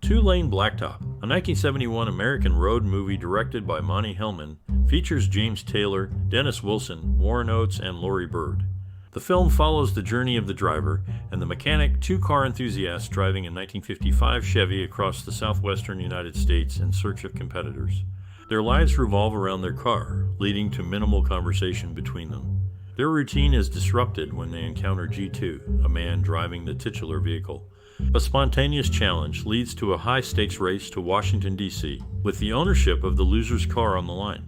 Two-Lane Blacktop, a 1971 American road movie directed by Monty Hellman, features James Taylor, Dennis Wilson, Warren Oates, and Laurie Bird. The film follows the journey of the driver and the mechanic, two car enthusiasts driving a 1955 Chevy across the southwestern United States in search of competitors. Their lives revolve around their car, leading to minimal conversation between them. Their routine is disrupted when they encounter G2, a man driving the titular vehicle. A spontaneous challenge leads to a high-stakes race to Washington, D.C., with the ownership of the loser's car on the line.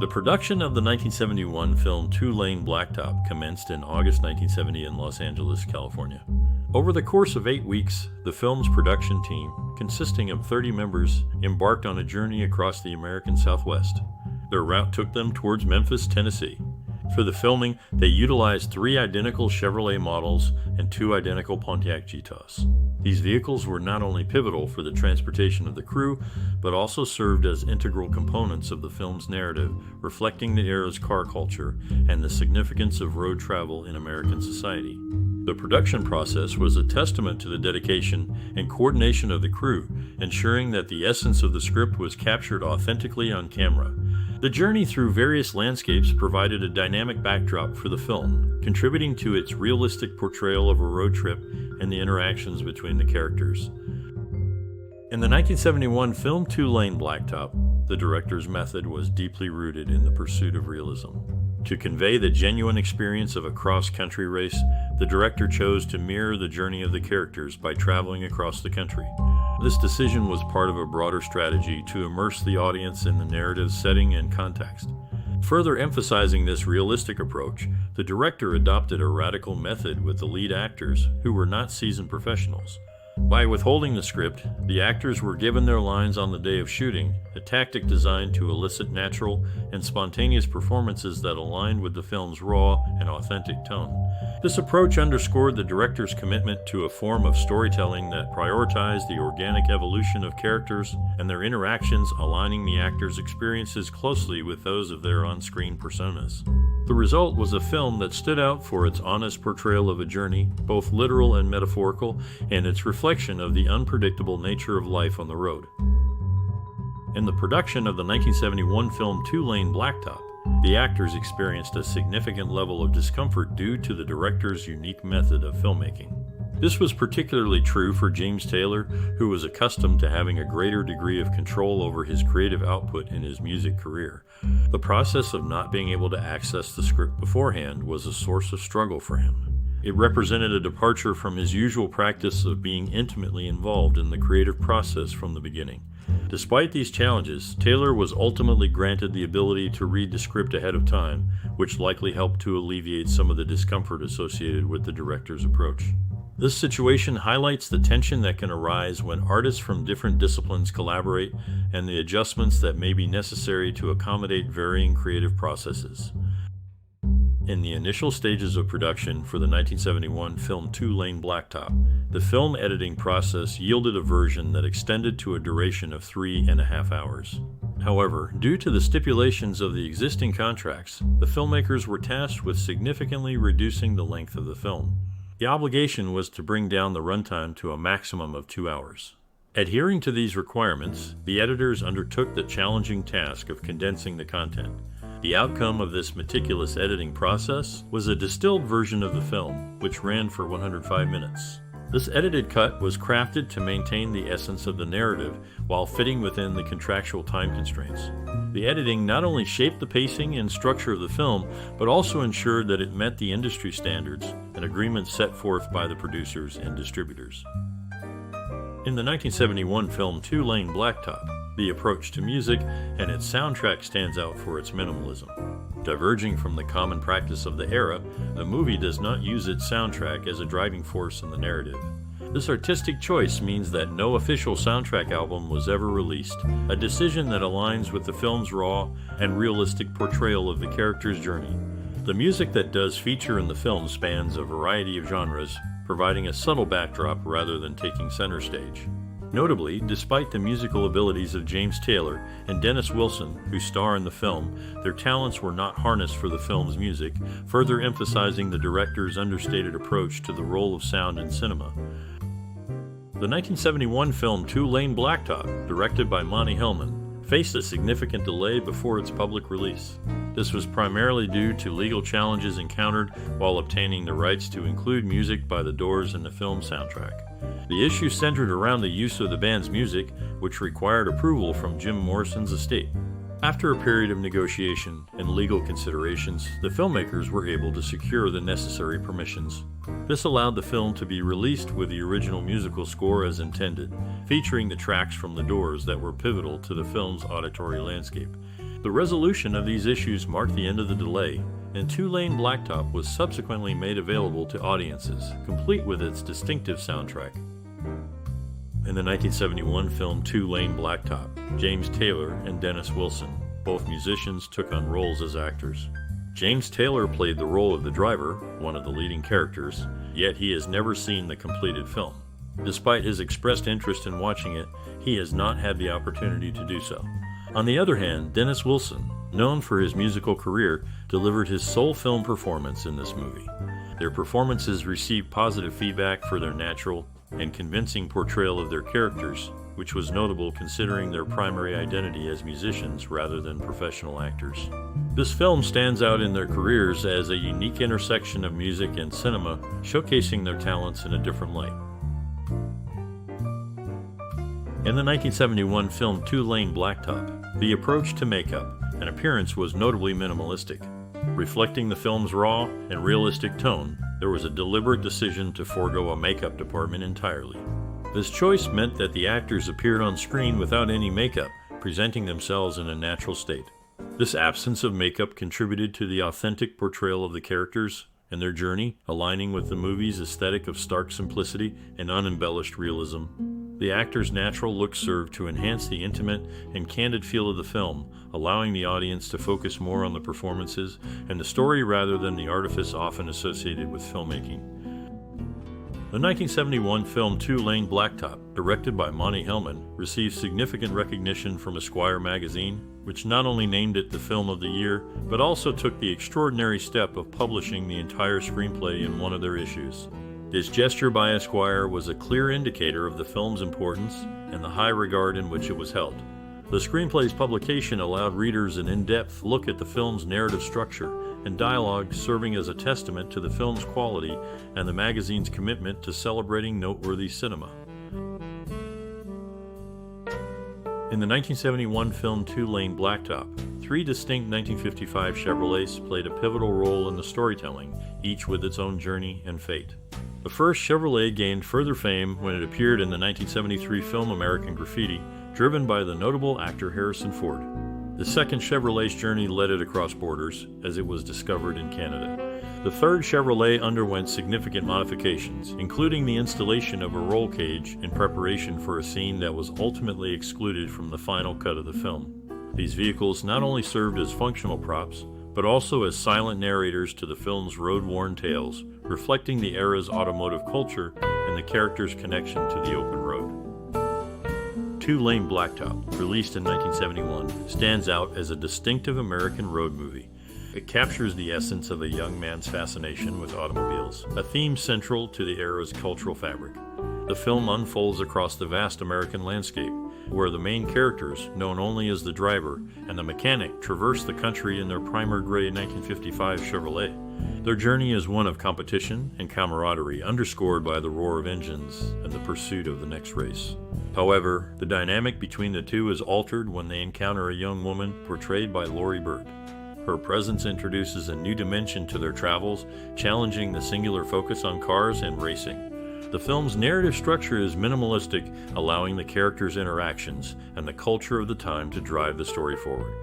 The production of the 1971 film Two-Lane Blacktop commenced in August 1970 in Los Angeles, California. Over the course of 8 weeks, the film's production team, consisting of 30 members, embarked on a journey across the American Southwest. Their route took them towards Memphis, Tennessee. For the filming, they utilized 3 identical Chevrolet models and 2 identical Pontiac GTOs. These vehicles were not only pivotal for the transportation of the crew, but also served as integral components of the film's narrative, reflecting the era's car culture and the significance of road travel in American society. The production process was a testament to the dedication and coordination of the crew, ensuring that the essence of the script was captured authentically on camera. The journey through various landscapes provided a dynamic backdrop for the film, contributing to its realistic portrayal of a road trip and the interactions between the characters. In the 1971 film Two-Lane Blacktop, the director's method was deeply rooted in the pursuit of realism. To convey the genuine experience of a cross-country race, the director chose to mirror the journey of the characters by traveling across the country. This decision was part of a broader strategy to immerse the audience in the narrative's setting and context. Further emphasizing this realistic approach, the director adopted a radical method with the lead actors, who were not seasoned professionals. By withholding the script, the actors were given their lines on the day of shooting, a tactic designed to elicit natural and spontaneous performances that aligned with the film's raw and authentic tone. This approach underscored the director's commitment to a form of storytelling that prioritized the organic evolution of characters and their interactions, aligning the actors' experiences closely with those of their on-screen personas. The result was a film that stood out for its honest portrayal of a journey, both literal and metaphorical, and its reflection of the unpredictable nature of life on the road. In the production of the 1971 film Two-Lane Blacktop, the actors experienced a significant level of discomfort due to the director's unique method of filmmaking. This was particularly true for James Taylor, who was accustomed to having a greater degree of control over his creative output in his music career. The process of not being able to access the script beforehand was a source of struggle for him. It represented a departure from his usual practice of being intimately involved in the creative process from the beginning. Despite these challenges, Taylor was ultimately granted the ability to read the script ahead of time, which likely helped to alleviate some of the discomfort associated with the director's approach. This situation highlights the tension that can arise when artists from different disciplines collaborate and the adjustments that may be necessary to accommodate varying creative processes. In the initial stages of production for the 1971 film Two-Lane Blacktop, the film editing process yielded a version that extended to a duration of 3.5 hours. However, due to the stipulations of the existing contracts, the filmmakers were tasked with significantly reducing the length of the film. The obligation was to bring down the runtime to a maximum of 2 hours. Adhering to these requirements, the editors undertook the challenging task of condensing the content. The outcome of this meticulous editing process was a distilled version of the film, which ran for 105 minutes. This edited cut was crafted to maintain the essence of the narrative while fitting within the contractual time constraints. The editing not only shaped the pacing and structure of the film, but also ensured that it met the industry standards and agreements set forth by the producers and distributors. In the 1971 film Two-Lane Blacktop, the approach to music and its soundtrack stands out for its minimalism. Diverging from the common practice of the era, the movie does not use its soundtrack as a driving force in the narrative. This artistic choice means that no official soundtrack album was ever released, a decision that aligns with the film's raw and realistic portrayal of the character's journey. The music that does feature in the film spans a variety of genres, providing a subtle backdrop rather than taking center stage. Notably, despite the musical abilities of James Taylor and Dennis Wilson, who star in the film, their talents were not harnessed for the film's music, further emphasizing the director's understated approach to the role of sound in cinema. The 1971 film Two Lane Blacktop, directed by Monte Hellman, faced a significant delay before its public release. This was primarily due to legal challenges encountered while obtaining the rights to include music by The Doors in the film soundtrack. The issue centered around the use of the band's music, which required approval from Jim Morrison's estate. After a period of negotiation and legal considerations, the filmmakers were able to secure the necessary permissions. This allowed the film to be released with the original musical score as intended, featuring the tracks from The Doors that were pivotal to the film's auditory landscape. The resolution of these issues marked the end of the delay, and Two Lane Blacktop was subsequently made available to audiences, complete with its distinctive soundtrack. In the 1971 film Two Lane Blacktop, James Taylor and Dennis Wilson, both musicians, took on roles as actors. James Taylor played the role of the driver, one of the leading characters, yet he has never seen the completed film. Despite his expressed interest in watching it, he has not had the opportunity to do so. On the other hand, Dennis Wilson, known for his musical career, delivered his sole film performance in this movie. Their performances received positive feedback for their natural and convincing portrayal of their characters, which was notable considering their primary identity as musicians rather than professional actors. This film stands out in their careers as a unique intersection of music and cinema, showcasing their talents in a different light. In the 1971 film Two Lane Blacktop, the approach to makeup and appearance was notably minimalistic. Reflecting the film's raw and realistic tone, there was a deliberate decision to forego a makeup department entirely. This choice meant that the actors appeared on screen without any makeup, presenting themselves in a natural state. This absence of makeup contributed to the authentic portrayal of the characters and their journey, aligning with the movie's aesthetic of stark simplicity and unembellished realism. The actors' natural looks served to enhance the intimate and candid feel of the film, allowing the audience to focus more on the performances and the story rather than the artifice often associated with filmmaking. The 1971 film Two Lane Blacktop, directed by Monte Hellman, received significant recognition from Esquire magazine, which not only named it the Film of the Year, but also took the extraordinary step of publishing the entire screenplay in one of their issues. This gesture by Esquire was a clear indicator of the film's importance and the high regard in which it was held. The screenplay's publication allowed readers an in-depth look at the film's narrative structure and dialogue, serving as a testament to the film's quality and the magazine's commitment to celebrating noteworthy cinema. In the 1971 film Two Lane Blacktop, three distinct 1955 Chevrolets played a pivotal role in the storytelling, each with its own journey and fate. The first Chevrolet gained further fame when it appeared in the 1973 film American Graffiti, driven by the notable actor Harrison Ford. The second Chevrolet's journey led it across borders, as it was discovered in Canada. The third Chevrolet underwent significant modifications, including the installation of a roll cage in preparation for a scene that was ultimately excluded from the final cut of the film. These vehicles not only served as functional props, but also as silent narrators to the film's road-worn tales, reflecting the era's automotive culture and the characters' connection to the open road. Two Lane Blacktop, released in 1971, stands out as a distinctive American road movie. It captures the essence of a young man's fascination with automobiles, a theme central to the era's cultural fabric. The film unfolds across the vast American landscape, where the main characters, known only as the driver, and the mechanic traverse the country in their primer gray 1955 Chevrolet. Their journey is one of competition and camaraderie, underscored by the roar of engines and the pursuit of the next race. However, the dynamic between the two is altered when they encounter a young woman portrayed by Lori Bird. Her presence introduces a new dimension to their travels, challenging the singular focus on cars and racing. The film's narrative structure is minimalistic, allowing the characters' interactions and the culture of the time to drive the story forward.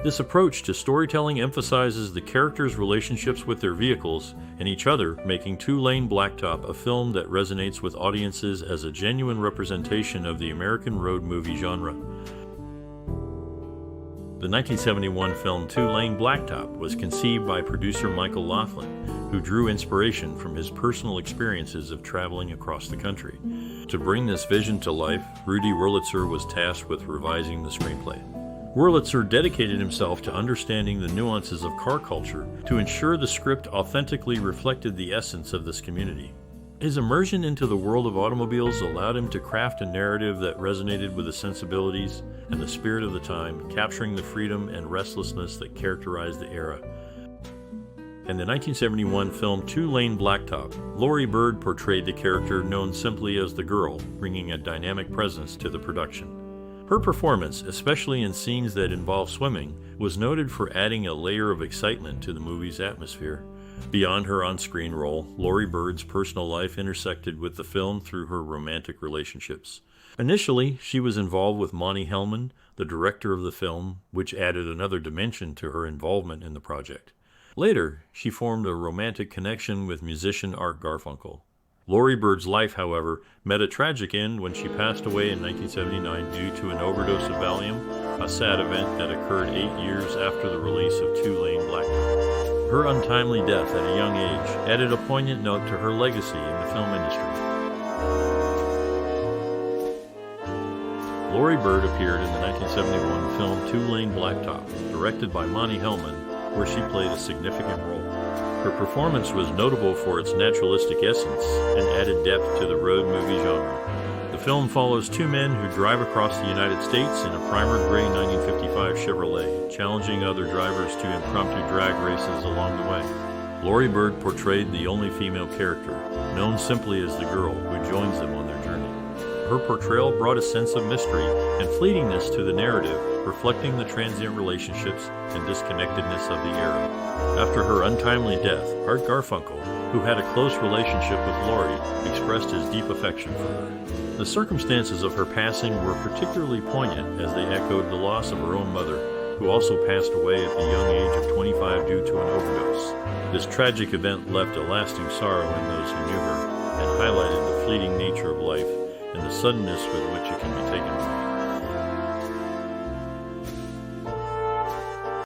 This approach to storytelling emphasizes the characters' relationships with their vehicles and each other, making Two Lane Blacktop a film that resonates with audiences as a genuine representation of the American road movie genre. The 1971 film Two-Lane Blacktop was conceived by producer Michael Laughlin, who drew inspiration from his personal experiences of traveling across the country. To bring this vision to life, Rudy Wurlitzer was tasked with revising the screenplay. Wurlitzer dedicated himself to understanding the nuances of car culture to ensure the script authentically reflected the essence of this community. His immersion into the world of automobiles allowed him to craft a narrative that resonated with the sensibilities and the spirit of the time, capturing the freedom and restlessness that characterized the era. In the 1971 film Two-Lane Blacktop, Laurie Bird portrayed the character known simply as the Girl, bringing a dynamic presence to the production. Her performance, especially in scenes that involve swimming, was noted for adding a layer of excitement to the movie's atmosphere. Beyond her on-screen role, Laurie Bird's personal life intersected with the film through her romantic relationships. Initially, she was involved with Monty Hellman, the director of the film, which added another dimension to her involvement in the project. Later, she formed a romantic connection with musician Art Garfunkel. Laurie Bird's life, however, met a tragic end when she passed away in 1979 due to an overdose of Valium, a sad event that occurred 8 years after the release of Two-Lane Blacktop. Her untimely death at a young age added a poignant note to her legacy in the film industry. Laurie Bird appeared in the 1971 film Two-Lane Blacktop, directed by Monty Hellman, where she played a significant role. Her performance was notable for its naturalistic essence and added depth to the road movie genre. The film follows two men who drive across the United States in a primer gray 1955 Chevrolet, challenging other drivers to impromptu drag races along the way. Laurie Bird portrayed the only female character, known simply as the Girl, who joins them on their journey. Her portrayal brought a sense of mystery and fleetingness to the narrative, reflecting the transient relationships and disconnectedness of the era. After her untimely death, Art Garfunkel, who had a close relationship with Laurie, expressed his deep affection for her. The circumstances of her passing were particularly poignant as they echoed the loss of her own mother, who also passed away at the young age of 25 due to an overdose. This tragic event left a lasting sorrow in those who knew her and highlighted the fleeting nature of life and the suddenness with which it can be taken away.